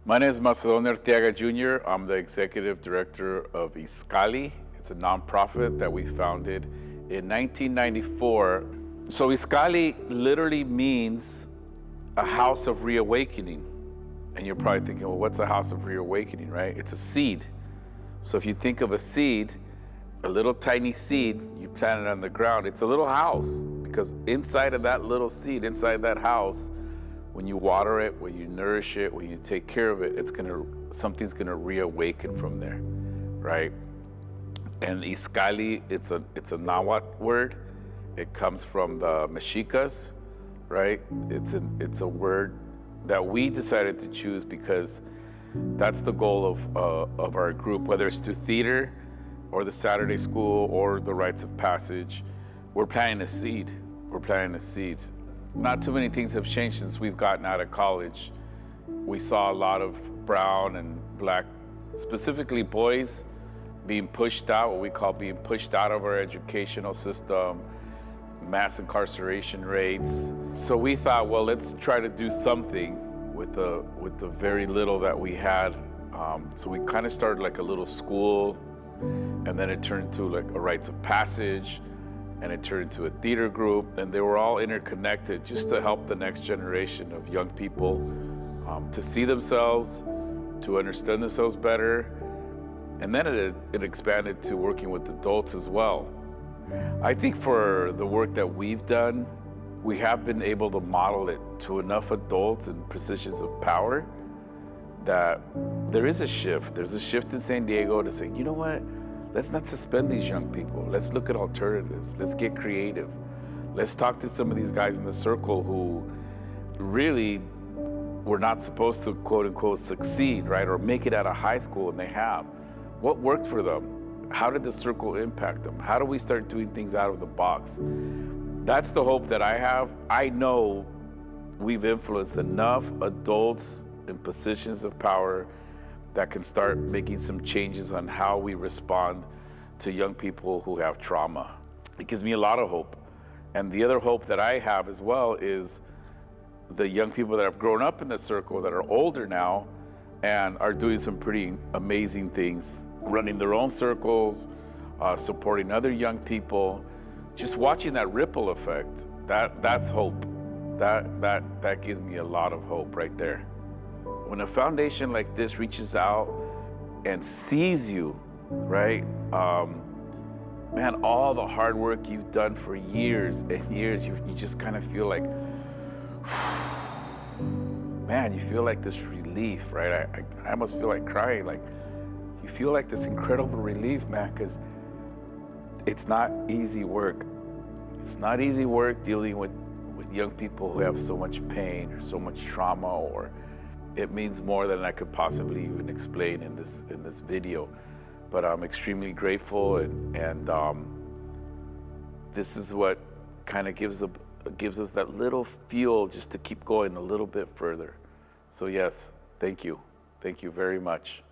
My name is Macedonio Arteaga Jr. I'm the executive director of Iskali. It's a nonprofit that we founded in 1994. So Iskali literally means a house of reawakening. And you're probably thinking, well, what's a house of reawakening, right? It's a seed. So if you think of a seed, a little tiny seed, you plant it on the ground, it's a little house. Because inside of that little seed, inside that house, when you water it, when you nourish it, when you take care of it, something's gonna reawaken from there, right? And Iskali, it's a Nahuatl word. It comes from the Mexicas, right? It's a word that we decided to choose because that's the goal of our group, whether it's through theater or the Saturday school or the rites of passage. We're planting a seed. We're planting a seed. Not too many things have changed since we've gotten out of college. We saw a lot of brown and black, specifically boys, being pushed out, what we call being pushed out of our educational system, mass incarceration rates. So we thought, well, let's try to do something with the very little that we had. So we kind of started like a little school, and then it turned into like a rites of passage, and it turned into a theater group, and they were all interconnected just to help the next generation of young people to see themselves, to understand themselves better, and then it expanded to working with adults as well. I think for the work that we've done, we have been able to model it to enough adults in positions of power that there is a shift. There's a shift in San Diego to say, you know what? Let's not suspend these young people. Let's look at alternatives. Let's get creative. Let's talk to some of these guys in the circle who really were not supposed to, quote unquote, succeed, right? Or make it out of high school, and they have. What worked for them? How did the circle impact them? How do we start doing things out of the box? That's the hope that I have. I know we've influenced enough adults in positions of power that can start making some changes on how we respond to young people who have trauma. It gives me a lot of hope. And the other hope that I have as well is the young people that have grown up in the circle that are older now and are doing some pretty amazing things, running their own circles, supporting other young people, just watching that ripple effect. That's hope. That gives me a lot of hope right there. When a foundation like this reaches out and sees you, right? Man, all the hard work you've done for years and years, you just kind of feel like, man, you feel like this relief, right? I almost feel like crying. Like, you feel like this incredible relief, man, because it's not easy work. It's not easy work dealing with young people who have so much pain or so much trauma, or it means more than I could possibly even explain in this video. But I'm extremely grateful, and this is what kind of gives us that little fuel just to keep going a little bit further. So yes, thank you very much.